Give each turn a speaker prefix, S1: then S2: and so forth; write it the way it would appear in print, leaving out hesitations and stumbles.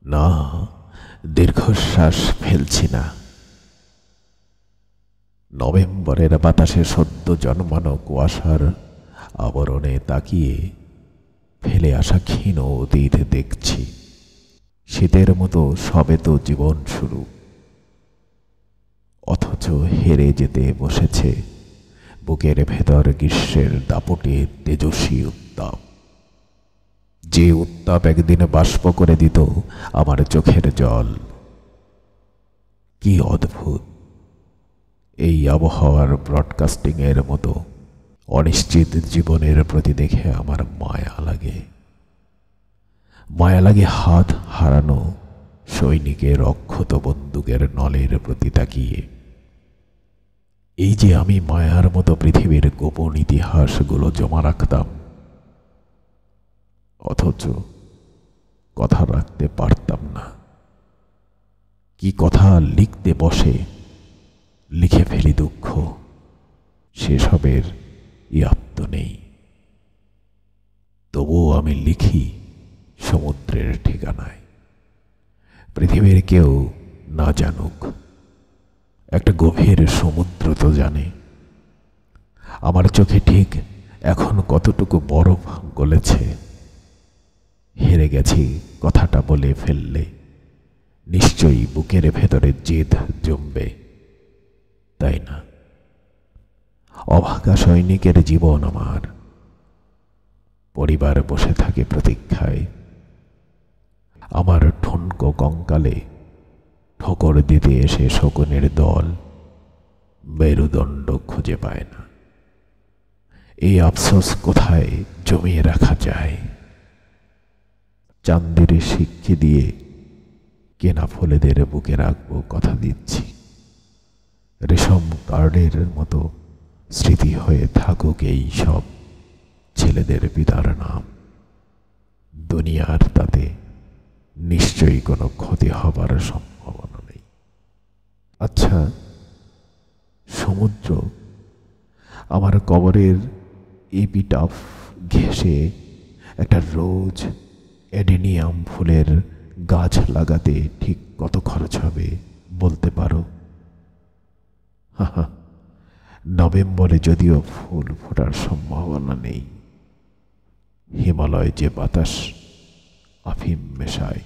S1: না, দীর্ঘশ্বাস ফেলছি না। নভেম্বরের বাতাসে সদ্য জন্মানো কুয়াশার আবরণে তাকিয়ে ফেলে আসা ক্ষীণ অতীত দেখছি। শীতের মতো সবে তো জীবন শুরু, অথচ হেরে যেতে বসেছে বুকের ভেতর গ্রীষ্মের দাপটে তেজস্বী উত্তাপ। যে উত্তাপ একদিন বাষ্প করে দিত আমার চোখের জল। কি অদ্ভুত! এই আবহাওয়ার ব্রডকাস্টিং এর মতো অনিশ্চিত জীবনের প্রতি দেখে আমার মায়া লাগে। মায়া লাগে হাত হারানো সৈনিকের অক্ষত বন্দুকের নলের প্রতি তাকিয়ে। এই যে আমি মায়ার মতো পৃথিবীর গোপন ইতিহাসগুলো জমা রাখতাম, অথচ কথা রাখতে পারতাম না। কি কথা লিখতে বসে লিখে ফেলি দুঃখ, সেসবের ইয়াপ্ত নেই। তবুও আমি লিখি সমুদ্রের ঠিকানায়। পৃথিবীর কেউ না জানুক, একটা গভীর সমুদ্র তো জানে আমার চোখে ঠিক এখন কতটুকু বরফ গলেছে। হেরে গেছি কথাটা বলে ফেললে নিশ্চয়ই বুকের ভেতরে জেদ জমবে, তাই না? অভাগা সৈনিকের জীবন আমার। পরিবার বসে থাকে প্রতীক্ষায়। আমার ঠুনকো কঙ্কালে ঠোকর দিতে এসে শকুনের দল মেরুদণ্ড খুঁজে পায় না। এই আফসোস কোথায় জমিয়ে রাখা যায়? চান্দের শিক্ষে দিয়ে কেনা ফুলেদের বুকে রাখবো, কথা দিচ্ছি। রেশম কার্ডের মতো স্মৃতি হয়ে থাকুক এই সব ছেলেদের পিতার নাম। দুনিয়ার তাতে নিশ্চয়ই কোনো ক্ষতি হবার সম্ভাবনা নেই। আচ্ছা, সমুদ্র আমার কবরের এপিটাফ ঘেঁষে একটা রোজ অ্যাডেনিয়াম ফুলের গাছ লাগাতে ঠিক কত খরচ হবে বলতে পারো? নভেম্বরে যদিও ফুল ফোটার সম্ভাবনা নেই, হিমালয় যে বাতাস আফিম মেশায়